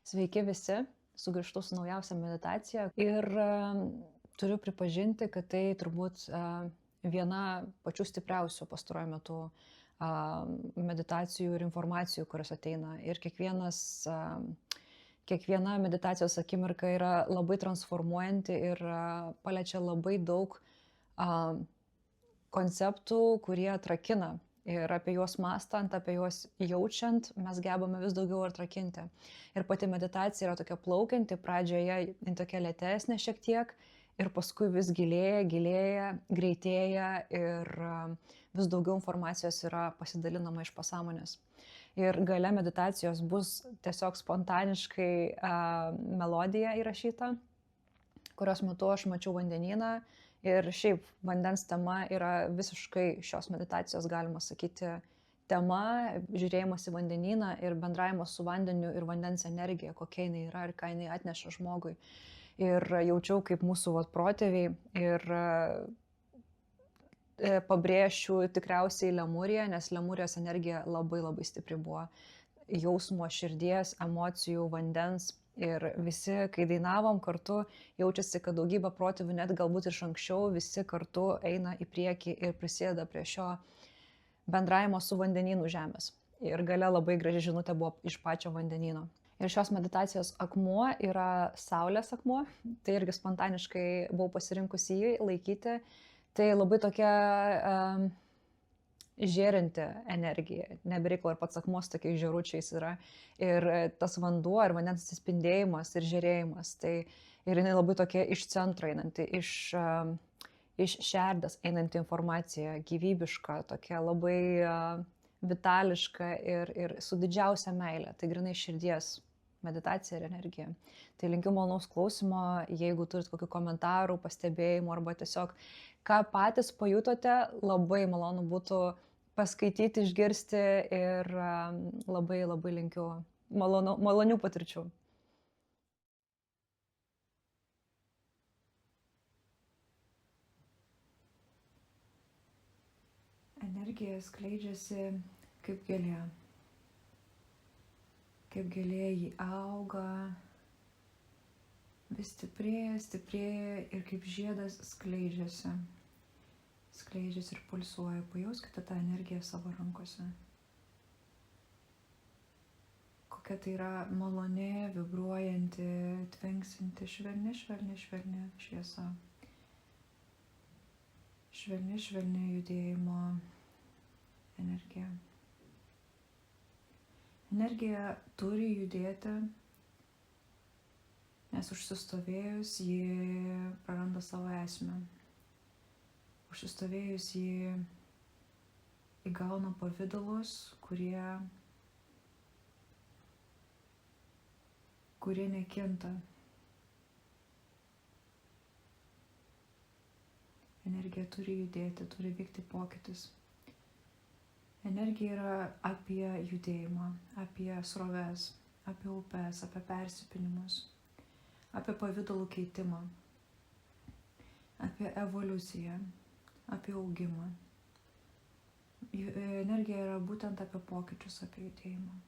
Sveiki visi, sugrįžtu su naujausia meditacija ir turiu pripažinti, kad tai turbūt viena pačių stipriausių pastaruoju metu meditacijų ir informacijų, kurios ateina. Ir kiekviena meditacijos akimirka yra labai transformuojanti ir paliečia labai daug konceptų, kurie atrakina. Ir apie juos mąstant, apie juos jaučiant, mes gebame vis daugiau atrakinti. Ir pati meditacija yra tokia plaukianti, pradžioje jin tokia lėtesnė šiek tiek, ir paskui vis gilėja, greitėja ir vis daugiau informacijos yra pasidalinama iš pasąmonės. Ir gale meditacijos bus tiesiog spontaniškai melodija įrašyta, kurios metu aš mačiau vandenyną. Ir šiaip vandens tema yra visiškai šios meditacijos, galima sakyti, tema, žiūrėjimas į vandenyną ir bendravimas su vandeniu ir vandens energija, kokia jinai yra ir ką jinai atneša žmogui. Ir jaučiau, kaip mūsų protėviai ir pabrėšiu tikriausiai Lemuriją, nes Lemurijos energija labai labai stipri buvo. Jausmo, širdies, emocijų, vandens. Ir visi, kai dainavom kartu, jaučiasi, kad daugybė protėvių, net galbūt iš anksčiau, visi kartu eina į priekį ir prisideda prie šio bendravimo su vandenynu žemės. Ir gale labai graži žinutė buvo iš pačio vandenyno. Ir šios meditacijos akmuo yra saulės akmuo, tai irgi spontaniškai buvau pasirinkusi jį laikyti. Tai labai tokia žėrinti energija, nebereikalo ir pats akmuo su tokiais žėručiais yra. Ir tas vanduo ir vandens atsispindėjimas ir žėrėjimas, tai ir jinai labai tokia iš centro einanti, iš šerdės einanti informacija, gyvybiška, tokia labai vitališka ir su didžiausia meilė, tai grynai širdies meditacija ir energija. Tai linkiu malonaus klausimo, jeigu turit kokių komentarų, pastebėjimų arba tiesiog ką patys pajutote, labai malonu būtų paskaityti, išgirsti ir labai labai linkiu malonių patirčių. Energija skleidžiasi kaip gėlė. Kaip gėlė jį auga, vis stiprėja ir kaip žiedas skleidžiasi ir pulsuoja. Pajauskite tą energiją savo rankose. Kokia tai yra maloni, vibruojanti, tvenksinti, švelni šviesa. Švelni judėjimo energija. Energija turi judėti, nes užsistovėjus ji praranda savo esmę. Užsistovėjus ji įgauna pavidalus, kurie nekinta. Energija turi judėti, turi vykti pokytis. Energija yra apie judėjimą, apie sroves, apie upes, apie persipynimus, apie pavidalų keitimą, apie evoliuciją, apie augimą. Energija yra būtent apie pokyčius, apie judėjimą.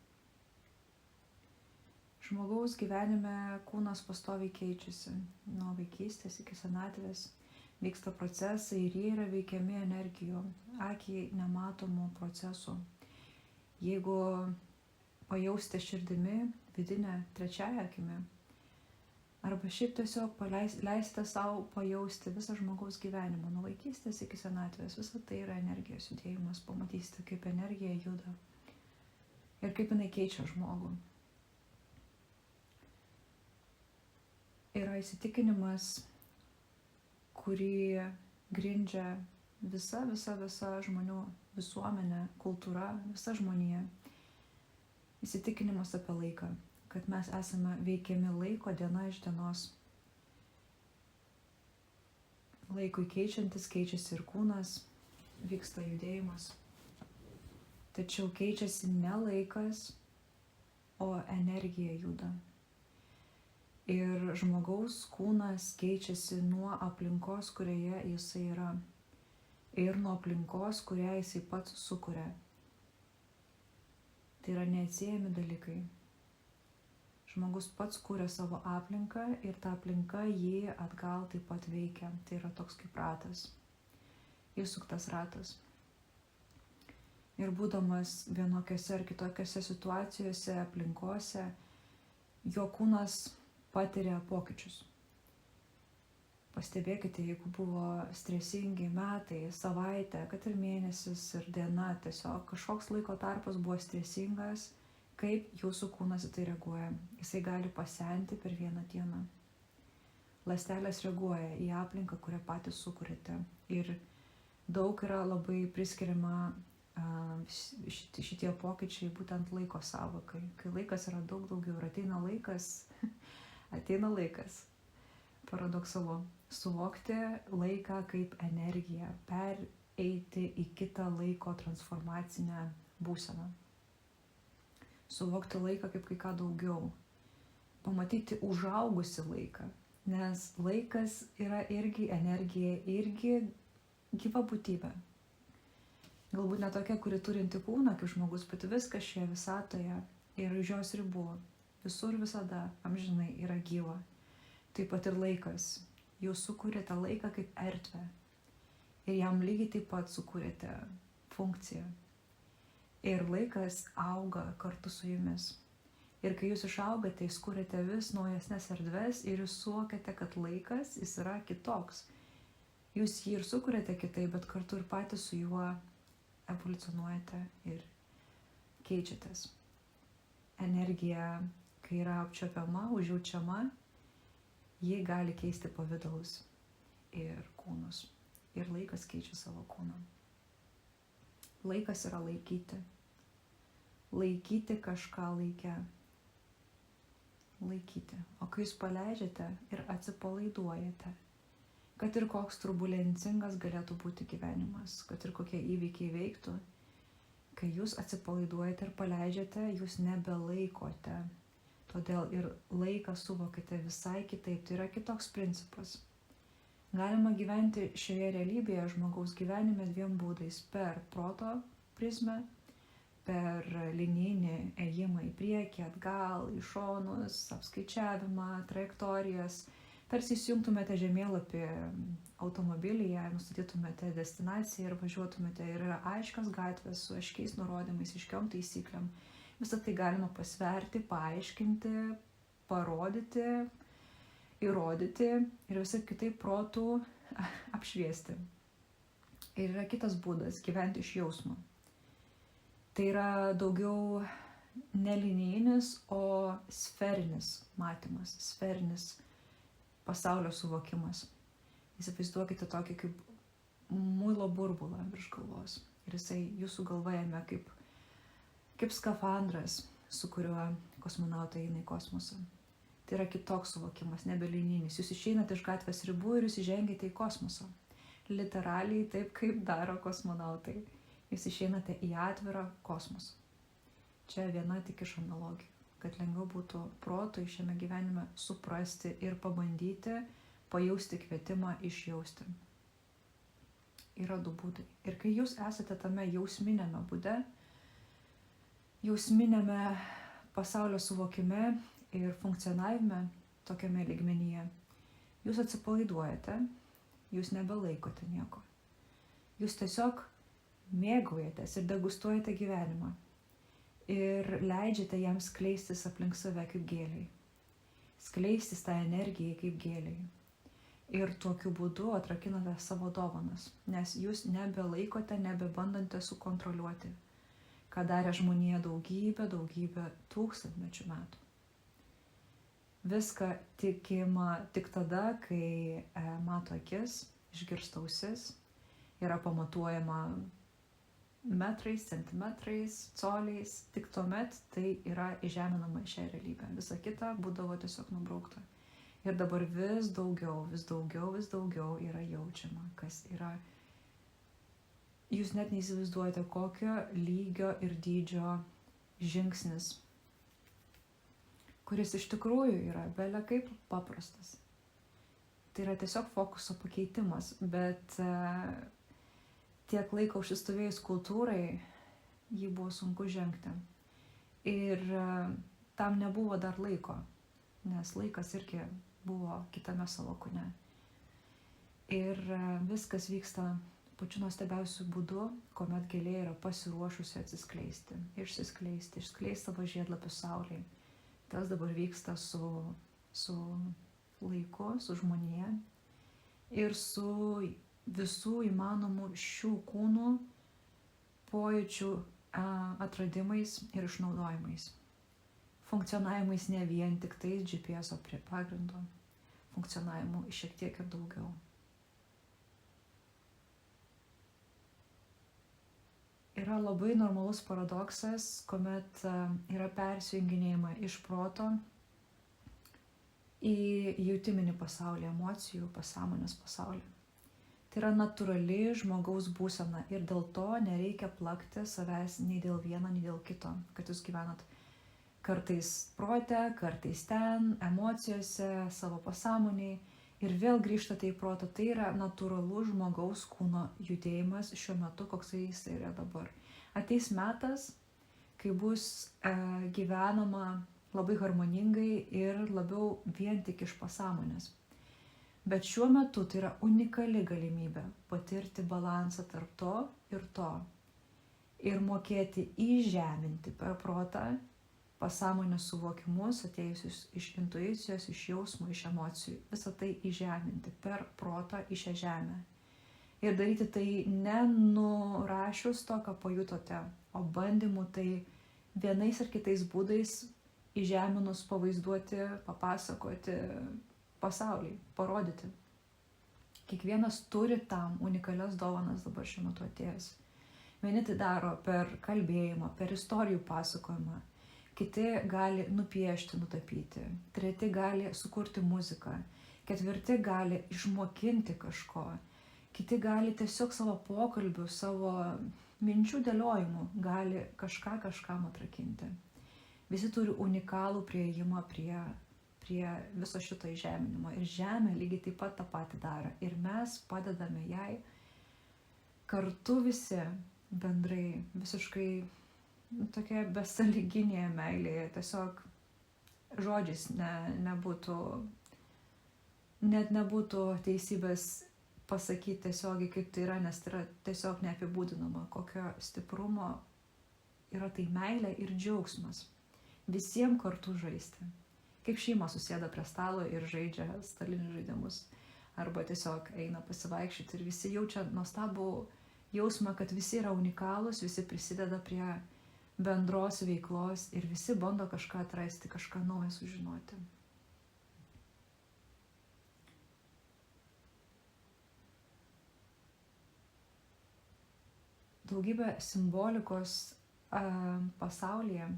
Žmogaus gyvenime kūnas pastoviai keičiasi, nuo vaikystės iki senatvės. Vyksta procesai ir jie yra veikiami energijų, akiai nematomų procesų. Jeigu pajausite širdimi, vidinę trečiąją akimi, arba šiaip tiesiog leisite savo pajausti visą žmogaus gyvenimą, nuo vaikystės iki senatvės, visa tai yra energijos judėjimas, pamatysite, kaip energija juda ir kaip jinai keičia žmogų. Yra įsitikinimas, kurį grindžia visa žmonių visuomenė, kultūra, visa žmonija. Įsitikinimas apie laiką, kad mes esame veikiami laiko diena iš dienos. Laikui keičiantis, keičiasi ir kūnas, vyksta judėjimas. Tačiau keičiasi ne laikas, o energija juda. Ir žmogaus kūnas keičiasi nuo aplinkos, kurioje jisai yra, ir nuo aplinkos, kurią jisai pats sukuria. Tai yra neatsiejami dalykai. Žmogus pats kūrė savo aplinką ir ta aplinka jį atgal taip pat veikia. Tai yra toks kaip ratas, įsuktas ratas. Ir būdamas vienokiose ar kitokiose situacijose, aplinkose, jo kūnas patiria pokyčius. Pastebėkite, jeigu buvo stresingi metai, savaitė, kad ir mėnesis ir diena, tiesiog kažkoks laiko tarpas buvo stresingas, kaip jūsų kūnas į tai reaguoja. Jisai gali pasenti per vieną dieną. Ląstelės reaguoja į aplinką, kurią patys sukūrėte. Ir daug yra labai priskiriama šitie pokyčiai būtent laiko sąvokai. Kai laikas yra daug daugiau ir ateina laikas, paradoksalu, suvokti laiką kaip energiją, pereiti į kitą laiko transformacinę būseną. Suvokti laiką kaip kai ką daugiau, pamatyti užaugusi laiką, nes laikas yra irgi energija, irgi gyva būtybė. Galbūt ne tokia, kuri turinti kūną, kaip žmogus, bet viskas šioje visatoje ir už jos ribų, visur visada, amžinai yra gyva. Taip pat ir laikas. Jūs sukūrėte laiką kaip erdvę ir jam lygiai taip pat sukūrėte funkciją. Ir laikas auga kartu su jumis. Ir kai jūs išaugate, jūs kūrėte vis naujesnes erdves ir jūs suvokiate, kad laikas jis yra kitoks. Jūs jį ir sukūrėte kitaip, bet kartu ir patys su juo evoliucionuojate ir keičiatės. Energija, kai yra apčiuopiama, užjaučiama, ji gali keisti pavidalus ir kūnus. Ir laikas keičia savo kūną. Laikas yra laikyti. Laikyti kažką laike. Laikyti. O kai jūs paleidžiate ir atsipalaiduojate, kad ir koks turbulencingas galėtų būti gyvenimas, kad ir kokie įvykiai veiktų, kai jūs atsipalaiduojate ir paleidžiate, jūs nebelaikote. Todėl ir laiką suvokite visai kitaip. Tai yra kitoks principas. Galima gyventi šioje realybėje žmogaus gyvenime dviem būdais. Per proto prizmę, per linijinį ėjimą į priekį, atgal, į šonus, apskaičiavimą, trajektorijas. Tarsi įsijungtumėte žemėlapį automobilyje, nustatytumėte destinaciją ir važiuotumėte. Ir yra aiškios gatvės su aiškiais nurodymais, aiškiom taisyklėm. Visą tai galima pasverti, paaiškinti, parodyti, įrodyti ir visai kitaip protų apšviesti. Ir yra kitas būdas – gyventi iš jausmo. Tai yra daugiau nelinijinis, o sferinis matymas, sferinis pasaulio suvokimas. Įsivaizduokite tokį kaip muilo burbulą virš galvos. Ir jisai jūsų galva jame kaip skafandras, su kuriuo kosmonautai eina į kosmosą. Tai yra kitoks suvokimas, nebelinijinis. Jūs išeinate iš gatvės ribų ir jūs įžengite į kosmosą. Literaliai taip, kaip daro kosmonautai. Jūs išeinate į atvirą kosmosą. Čia viena tik iš analogijų, kad lengviau būtų protui šiame gyvenime suprasti ir pabandyti pajausti kvietimą išjausti. Yra du būdai. Ir kai jūs esate tame jausminėme būde, jausminėme pasaulio suvokime ir funkcionavime tokiame lygmenyje, jūs atsipalaiduojate, jūs nebelaikote nieko. Jūs tiesiog mėgaujatės ir degustuojate gyvenimą ir leidžiate jam skleistis aplink save kaip gėliai. Skleistis tą energiją kaip gėliai. Ir tokiu būdu atrakinate savo dovanas, nes jūs nebelaikote, nebebandante sukontroliuoti, ką darė žmonija daugybę tūkstantmečių metų. Viską tikima tik tada, kai mato akis, išgirsta ausis, yra pamatuojama metrais, centimetrais, coliais, tik tuomet tai yra įžeminama į šią realybę. Visa kita būdavo tiesiog nubraukta. Ir dabar vis daugiau yra jaučiama, kas yra. Jūs net neįsivaizduojate, kokio lygio ir dydžio žingsnis, kuris iš tikrųjų yra bele kaip paprastas. Tai yra tiesiog fokuso pakeitimas, bet tiek laiko užsistovėjus kultūrai, jį buvo sunku žengti. Ir tam nebuvo dar laiko. nes laikas irgi buvo kitame savo kūne. Ir viskas vyksta pačiu nuostabiausiu būdu, kuomet gėlė yra pasiruošusi atsiskleisti, išsiskleisti, išskleisti savo žiedlapius saulėje. Tas dabar vyksta su laiku, su žmonija ir su visų įmanomų šių kūnų pojūčių atradimais ir išnaudojimais. Funkcionavimais ne vien tik tais GPS-o prie pagrindo, funkcionavimų šiek tiek ir daugiau. Yra labai normalus paradoksas, kuomet yra persijunginėjama iš proto į jautiminį pasaulį, emocijų, pasąmonės pasaulį. Tai yra natūrali žmogaus būsena ir dėl to nereikia plakti savęs nei dėl vieno, nei dėl kito, kad jūs gyvenat kartais prote, kartais ten, emocijose, savo pasąmoniai ir vėl grįžtate į protą. Tai yra natūralus žmogaus kūno judėjimas šiuo metu, koks jis yra dabar. Ateis metas, kai bus gyvenama labai harmoningai ir labiau vien tik iš pasąmonės. Bet šiuo metu tai yra unikali galimybė patirti balansą tarp to ir mokėti įžeminti per protą pasąmonės suvokimus, atėjusius iš intuicijos, iš jausmų, iš emocijų, visą tai įžeminti per protą į šią žemę. Ir daryti tai ne nurašius to, ką pajutote, o bandymu tai vienais ar kitais būdais įžeminus pavaizduoti, papasakoti pasauliai, parodyti. Kiekvienas turi tam unikalias dovanas dabar šiuo metu atėjęs. Vieni tai daro per kalbėjimą, per istorijų pasakojimą. Kiti gali nupiešti, nutapyti, treti gali sukurti muziką, ketvirti gali išmokinti kažko, kiti gali tiesiog savo pokalbių, savo minčių dėliojimų, gali kažkam atrakinti. Visi turi unikalų prieėjimą prie viso šito įžeminimo ir žemė lygiai taip pat tą patį daro ir mes padedame jai kartu visi bendrai, visiškai tokia besąlyginėje meilėje, tiesiog žodžiais net nebūtų teisybės pasakyti tiesiogiai, kaip tai yra, nes tai yra tiesiog neapibūdinama, kokio stiprumo yra tai meilė ir džiaugsmas. Visiems kartu žaisti. Kaip šeima susėda prie stalo ir žaidžia stalinius žaidimus. Arba tiesiog eina pasivaikščioti ir visi jaučia nuostabų jausmą, kad visi yra unikalūs, visi prisideda prie bendros veiklos ir visi bando kažką atrasti, kažką naują sužinoti. Daugybė simbolikos pasaulyje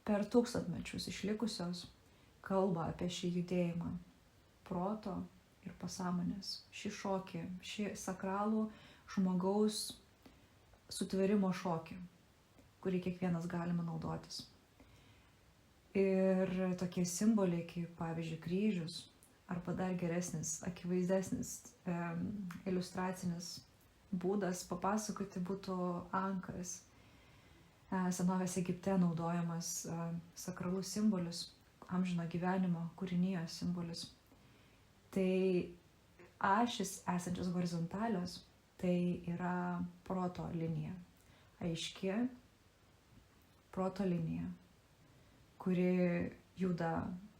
per tūkstantmečius išlikusios kalba apie šį judėjimą proto ir pasąmonės, šį šokį, šį sakralų žmogaus sutvėrimo šokį, kurį kiekvienas galime naudotis. Ir tokie simboliai, kaip pavyzdžiui kryžius, arba dar geresnis, akivaizdesnis iliustracinis būdas papasakoti būtų ankas. Senovės Egipte naudojamas sakralus simbolis, amžino gyvenimo kūrinijos simbolis. Tai ašis esančios horizontalios, tai yra proto linija, aiški proto linija, kuri juda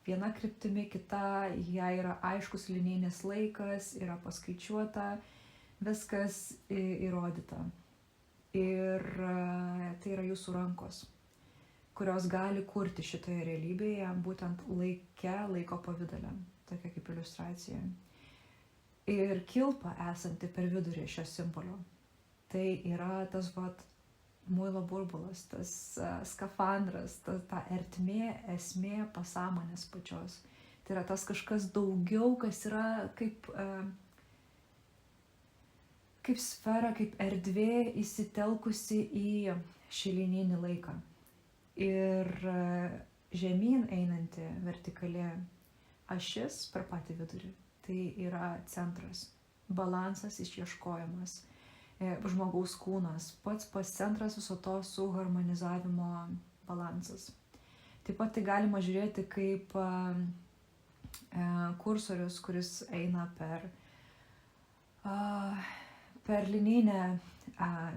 viena kryptimi, kita, jai yra aiškus linijinis laikas, yra paskaičiuota, viskas įrodyta. Ir tai yra jūsų rankos, kurios gali kurti šitoje realybėje, būtent laiko pavidale, tokia kaip iliustracija. Ir kilpa esanti per vidurį šio simbolio. Tai yra tas muilo burbulas, tas skafandras, ta ertmė, esmė pasąmonės pačios. Tai yra tas kažkas daugiau, kas yra kaip sfera, kaip erdvė įsitelkusi į šilinį laiką. Ir žemyn einanti vertikali ašis per patį vidurį. Tai yra centras, balansas, išieškojimas. Žmogaus kūnas, pats centras viso to suharmonizavimo balansas. Taip pat tai galima žiūrėti kaip kursorius, kuris eina per linijinę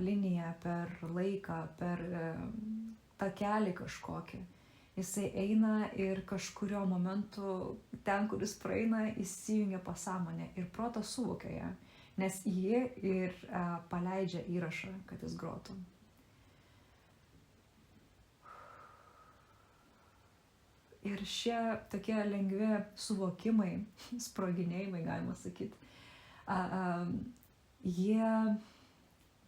liniją, per laiką, per takelį kažkokį. Jisai eina ir kažkurio momentu ten, kuris praeina, įsijungia pasąmonę ir protas suvokia ją, nes jie ir paleidžia įrašą, kad jis grotų. Ir šie tokie lengvi suvokimai, sproginėjimai, galima sakyti, jie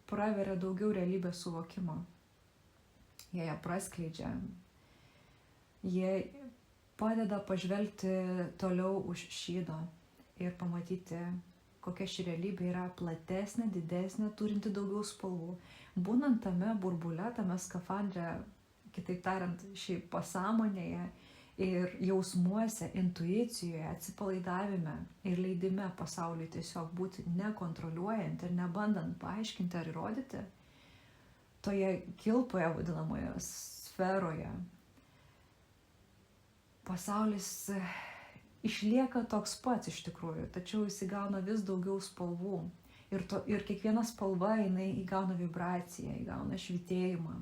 praveria daugiau realybės suvokimo. Jie ją praskleidžia. Jie padeda pažvelgti toliau už šydo ir pamatyti, kokia ši realybė yra platesnė, didesnė, turinti daugiau spalvų. Būnant tame burbule, tame skafandre, kitaip tariant, šį pasąmonėje ir jausmuose, intuicijoje, atsipalaidavime ir leidime pasauliui tiesiog būti nekontroliuojant ir nebandant paaiškinti ar įrodyti, toje kilpoje vadinamoje sferoje pasaulis išlieka toks pats iš tikrųjų, tačiau jis įgauna vis daugiau spalvų. Ir kiekviena spalva jinai įgauna vibraciją, įgauna švytėjimą.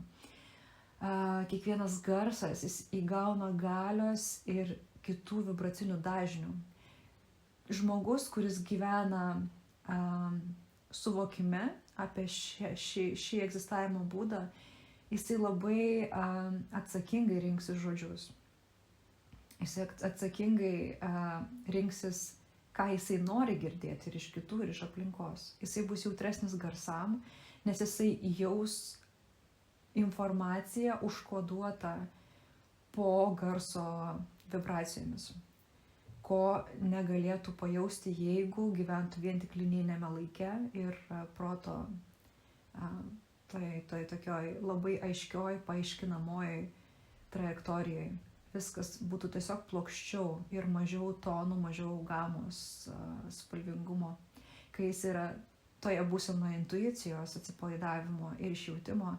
Kiekvienas garsas jis įgauna galios ir kitų vibracinių dažnių. Žmogus, kuris gyvena suvokime apie šį egzistavimo būdą, jisai labai atsakingai rinksis žodžius. Jisai atsakingai rinksis, ką jisai nori girdėti ir iš kitų, ir iš aplinkos. Jisai bus jautresnis garsam, nes jisai jaus informacija užkoduota po garso vibracijomis, ko negalėtų pajausti, jeigu gyventų vien tik linijinėme laike ir proto toj tokioj labai aiškioj, paaiškinamojoj trajektorijoj. Viskas būtų tiesiog plokščiau ir mažiau tonų, mažiau gamos, spalvingumo. Kai jis yra toje būsenoje intuicijos, atsipalaidavimo ir išjautimo,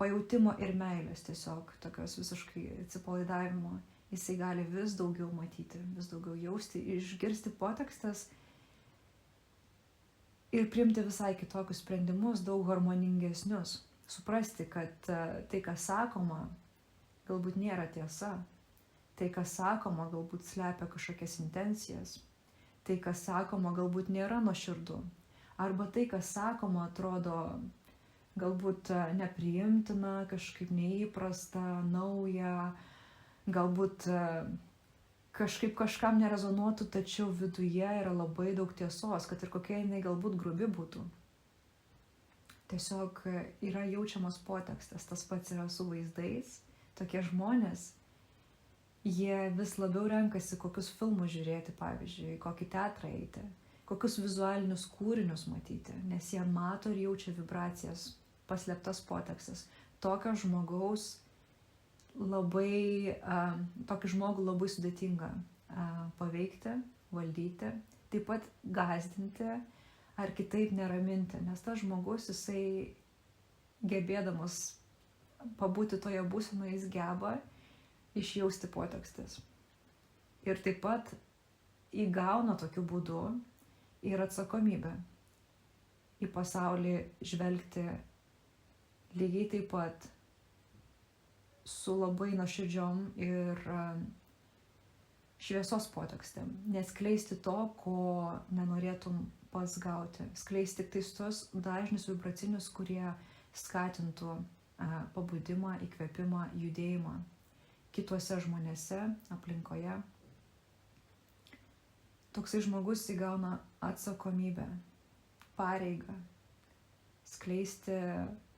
pajautimo ir meilės tiesiog, tokios visiškai atsipalaidavimo, jisai gali vis daugiau matyti, vis daugiau jausti, išgirsti potekstes ir priimti visai kitokius sprendimus, daug harmoningesnius. Suprasti, kad tai, kas sakoma, galbūt nėra tiesa. Tai, kas sakoma, galbūt slepia kažkokias intencijas. Tai, kas sakoma, galbūt nėra nuoširdu. Arba tai, kas sakoma, atrodo galbūt nepriimtina, kažkaip neįprasta, nauja, galbūt kažkaip kažkam nerezonuotų, tačiau viduje yra labai daug tiesos, kad ir kokia jinai galbūt grubi būtų. Tiesiog yra jaučiamas potekstas, tas pats yra su vaizdais. Tokie žmonės, jie vis labiau renkasi, kokius filmus žiūrėti, pavyzdžiui, kokį teatrą eiti, kokius vizualinius kūrinius matyti, nes jie mato ir jaučia vibracijas, paslėptas potekstas. Tokio žmogaus tokį žmogų labai sudėtinga paveikti, valdyti, taip pat gąsdinti ar kitaip neraminti, nes tas žmogus, jisai gebėdamas pabūti toje būsenoje, jis geba išjausti potekstes. Ir taip pat įgauna tokiu būdu ir atsakomybę į pasaulį žvelgti lygiai taip pat su labai nuoširdžiom ir šviesos potekstėm. Neskleisti to, ko nenorėtum pats gauti. Skleisti tik tais tos dažnius vibracinius, kurie skatintų pabudimą, įkvėpimą, judėjimą kituose žmonėse, aplinkoje. Toksai žmogus įgauna atsakomybę, pareigą skleisti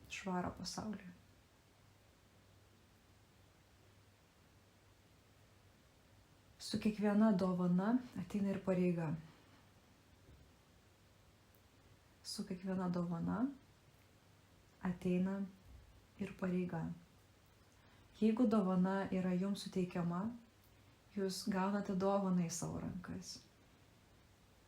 švarą pasaulį. Su kiekviena dovana ateina ir pareiga. Su kiekviena dovana ateina ir pareiga. Jeigu dovana yra jums suteikiama, jūs gaunate dovaną į savo rankas.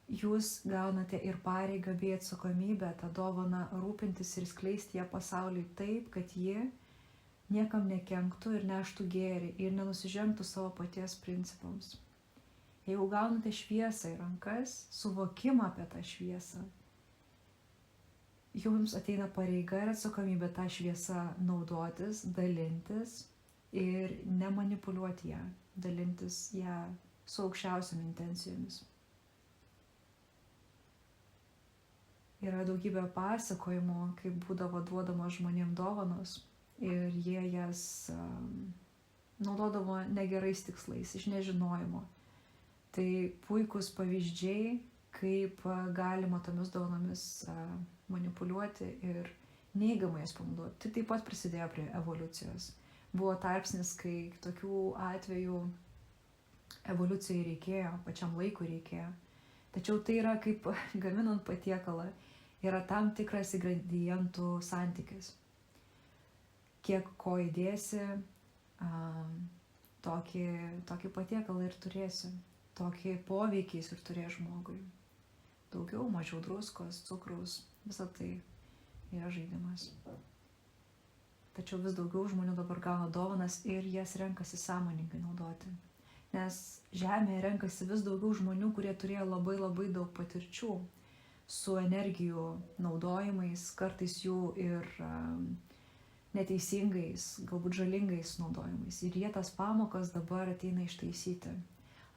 Jūs gaunate ir pareigą bei atsakomybę tą dovaną rūpintis ir skleisti ją pasauliui taip, kad ji niekam nekenktų ir neštų gėrį ir nenusižengtų savo paties principams. Jeigu gaunate šviesą į rankas, suvokimą apie tą šviesą, jums ateina pareiga ir atsakomybė tą šviesą naudotis, dalintis ir nemanipuliuoti ją, dalintis ją su aukščiausiam intencijomis. Yra daugybė pasakojimų, kaip būdavo duodamos žmonėm dovanos ir jie jas naudodavo negerais tikslais, iš nežinojimo. Tai puikūs pavyzdžiai, kaip galima tomis dovanomis manipuliuoti ir neigiamai jas panaudoti. Tai taip pat prisidėjo prie evoliucijos. Buvo tarpsnis, kai tokių atvejų evoliucijai reikėjo, pačiam laikui reikėjo. Tačiau tai yra kaip gaminant patiekalą, yra tam tikras ingredientų santykis. Kiek ko įdėsi, tokį patiekalą ir turėsi. Tokį poveikį jis ir turės žmogui. Daugiau, mažiau druskos, cukraus, visa tai yra žaidimas. Tačiau vis daugiau žmonių dabar gauna dovanas ir jas renkasi sąmoningai naudoti. Nes Žemėje renkasi vis daugiau žmonių, kurie turėjo labai daug patirčių su energijų naudojimais, kartais jų ir neteisingais, galbūt žalingais naudojimais. Ir jie tas pamokas dabar ateina ištaisyti.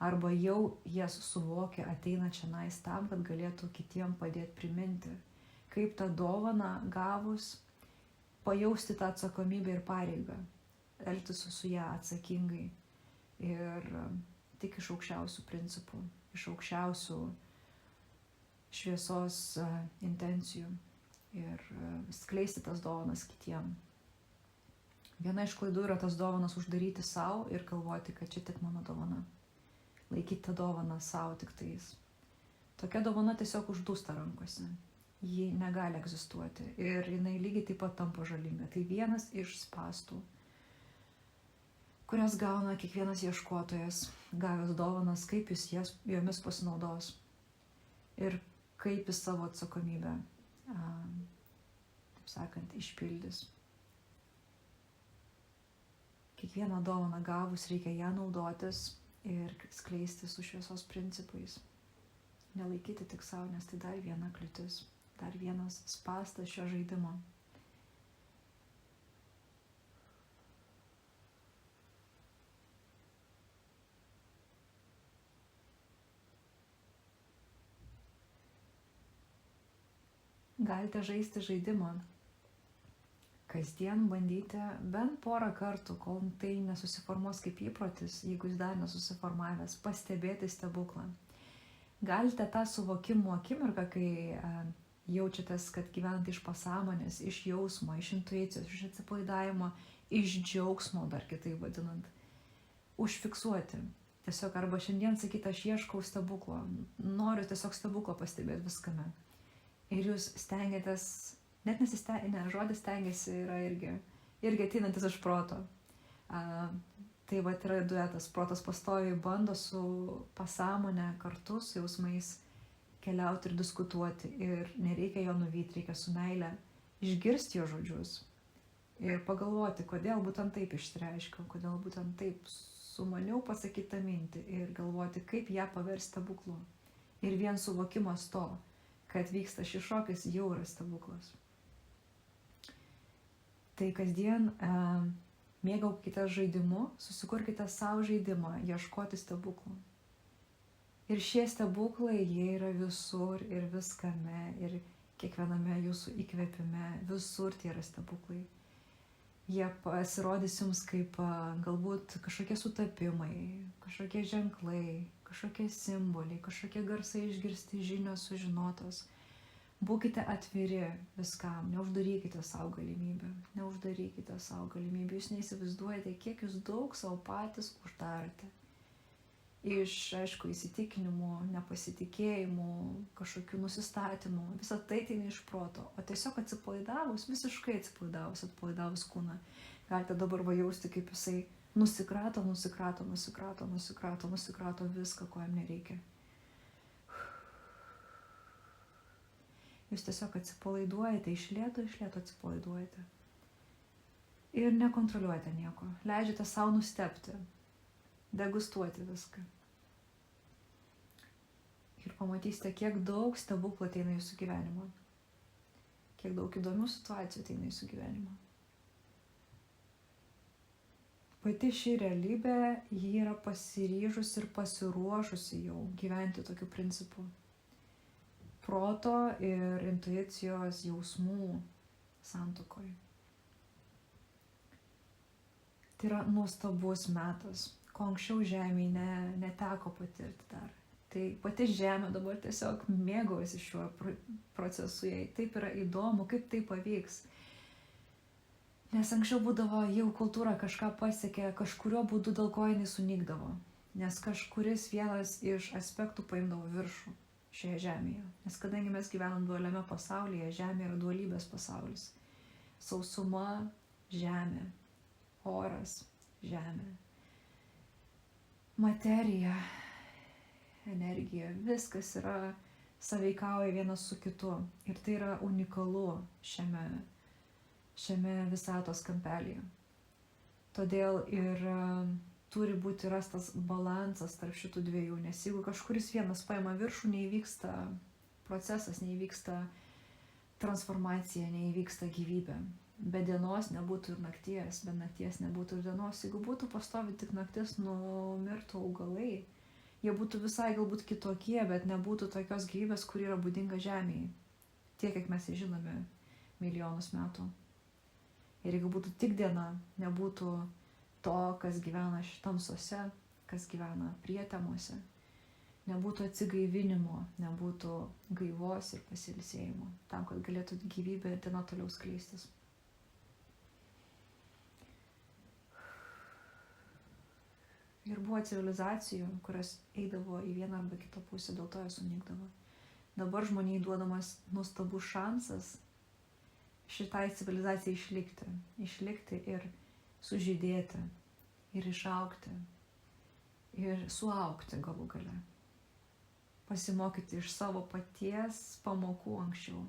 Arba jau jas suvokia, ateina čionais tam, kad galėtų kitiem padėti priminti, kaip tą dovaną gavus, pajausti tą atsakomybę ir pareigą, elgtis su ją atsakingai ir tik iš aukščiausių principų, iš aukščiausių šviesos intencijų ir skleisti tas dovanas kitiem. Viena iš klaidų yra tas dovanas uždaryti savo ir galvoti, kad čia tik mano dovana. Laikyti tą dovaną savo tik tais. Tokia dovana tiesiog uždūsta rankose. Ji negali egzistuoti ir jinai lygiai taip pat tampa žalinga. Tai vienas iš spąstų, kurias gauna kiekvienas ieškotojas, gavęs dovanas, kaip jis jomis pasinaudos ir kaip jis savo atsakomybę, taip sakant, išpildys. Kiekvieną dovaną gavus reikia ją naudotis ir skleisti su šviesos principais. Nelaikyti tik savo, nes tai dar viena kliūtis, dar vienas spąstas šio žaidimo. Galite žaisti žaidimą. Kasdien bandyti bent porą kartų, kol tai nesusiformuos kaip įprotis, jeigu jis dar nesusiformavęs, pastebėti stebuklą. Galite tą suvokimo akimirką, kai jaučiatės, kad gyvenate iš pasąmonės, iš jausmo, iš intuicijos, iš atsipalaidavimo, iš džiaugsmo, dar kitaip vadinant, užfiksuoti. Tiesiog arba šiandien sakyti, aš ieškau stebuklo, noriu tiesiog stebuklo pastebėti viskame. Ir jūs stengiatės, net žodis stengiasi yra irgi ateinantis iš proto. Tai vat yra duetas, protas pastoviai bando su pasąmonė kartu, su jausmais keliauti ir diskutuoti. Ir nereikia jo nuvyti, reikia su meile išgirsti jo žodžius. Ir pagalvoti, kodėl būtent taip išreiškiau, kodėl būtent taip sumaniau pasakyti tą mintį. Ir galvoti, kaip ją paversti stebuklu. Ir vien suvokimas to, kad vyksta šis šokis, jau yra stebuklas. Tai kasdien mėgaukite žaidimu, susikurkite savo žaidimą, ieškoti stebuklų. Ir šie stebuklai, jie yra visur ir viskame, ir kiekviename jūsų įkvėpime, visur tie yra stebuklai. Jie pasirodys jums kaip galbūt kažkokie sutapimai, kažkokie ženklai, kažkokie simboliai, kažkokie garsai išgirsti, žinios sužinotos. Būkite atviri viskam, neuždarykite savo galimybę, jūs neįsivaizduojate, kiek jūs daug savo patys uždarote. Iš, aišku, įsitikinimų, nepasitikėjimų, kažkokių nusistatymų, visą tai ateina iš proto, o tiesiog atsipalaidavus, visiškai atpalaidavus kūną, galite dabar jausti, kaip jisai nusikrato viską, ko jam nereikia. Jūs tiesiog atsipalaiduojate, iš lėto atsipalaiduojate. ir nekontroliuojate nieko. Leidžiate savo nustebti, degustuoti viską. Ir pamatysite, kiek daug stebuklų ateina į jūsų gyvenimą. Kiek daug įdomių situacijų ateina į jūsų gyvenimą. Pati ši realybė, ji yra pasiryžusi ir pasiruošusi jau gyventi tokiu principu. Proto ir intuicijos jausmų santuokoje. Tai yra nuostabus metas, ko anksčiau žemėje neteko patirti dar. Tai pati žemė dabar tiesiog mėgaujasi šiuo procesu, jai taip yra įdomu, kaip tai pavyks. Nes anksčiau būdavo, jau kultūra kažką pasiekė, kažkurio būdu dėl ko jinai sunykdavo. Nes kažkuris vienas iš aspektų paimdavo viršų šioje žemėje. Nes kadangi mes gyvenam dualiame pasaulyje, žemė yra dualybės pasaulis. Sausuma, žemė, oras, žemė, materija, energija, viskas yra sąveikauja vienas su kitu. Ir tai yra unikalu šiame visatos kampelyje. Todėl ir turi būti rastas balansas tarp šitų dviejų, nes jeigu kažkuris vienas paima viršų, neįvyksta procesas, neįvyksta transformacija, neįvyksta gyvybė. Be dienos nebūtų ir nakties, be nakties nebūtų ir dienos. Jeigu būtų pastovi tik naktis, numirtų augalai. Jie būtų visai galbūt kitokie, bet nebūtų tokios gyvybės, kuri yra būdinga žemėje. Tiek, kiek mes žinome milijonus metų. Ir jeigu būtų tik diena, nebūtų to, kas gyvena tamsose, kas gyvena prietemuose, nebūtų atsigaivinimo, nebūtų gaivos ir pasilsėjimo, tam, kad galėtų gyvybė ir diena toliau skleistis. Ir buvo civilizacijų, kurios eidavo į vieną arba kitą pusę, dėl to jos sunykdavo. Dabar žmonijai duodamas nuostabus šansas šitai civilizacijai išlikti ir sužydėti, ir išaugti, ir suaugti galų gale. Pasimokyti iš savo paties pamokų anksčiau.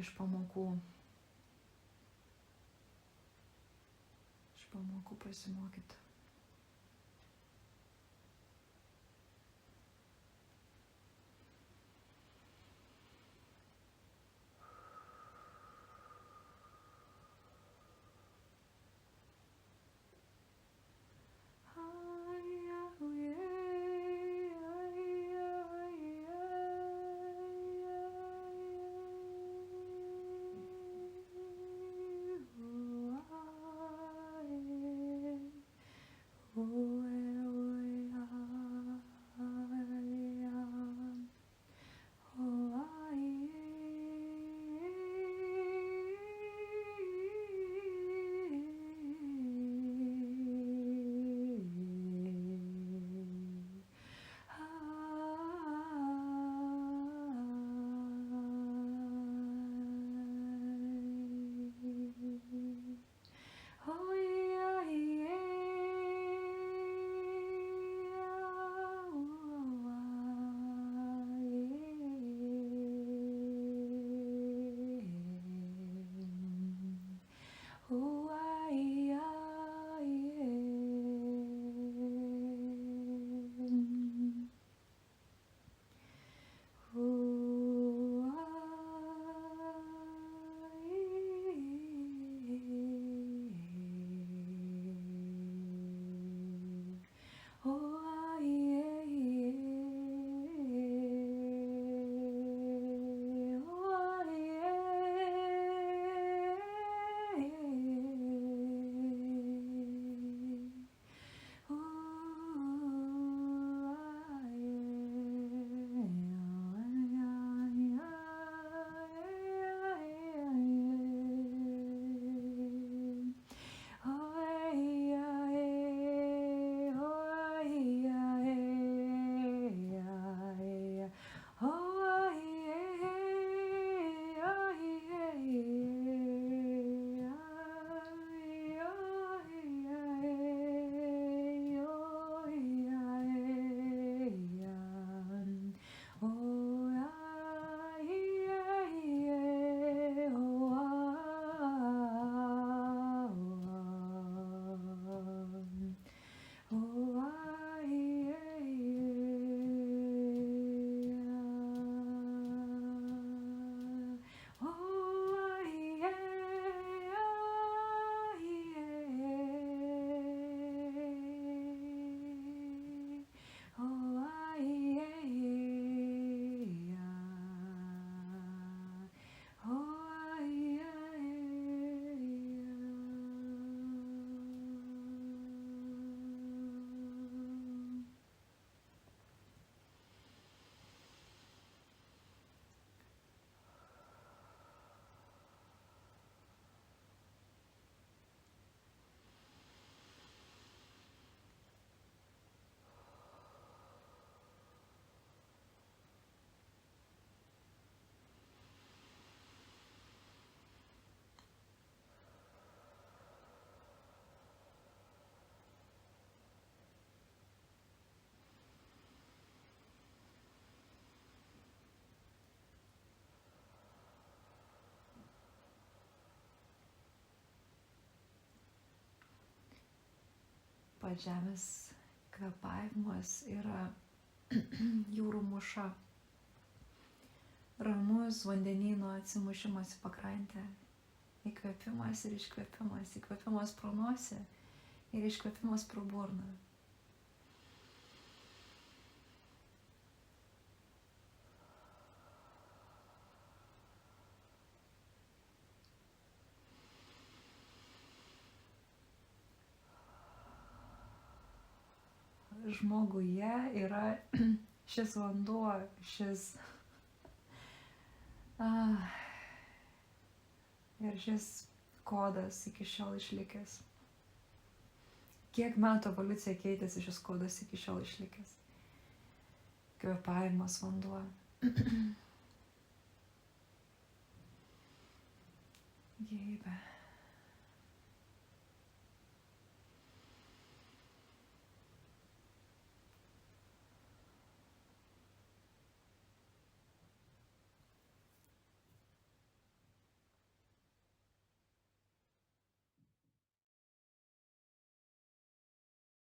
Iš pamokų pasimokyti. pat žemės kvėpavimas yra jūrų mūša. Ramus vandenyno atsimušimas į pakrantę. Įkvėpimas ir iškvėpimas. Įkvėpimas pro nosį ir iškvėpimas pro burną. Žmoguje yra šis vanduo, ir šis kodas iki šiol išlikęs. Kiek metų evoliucija keitėsi, šis kodas iki šiol išlikęs. Kvėpavimas vanduo. Gyvybė.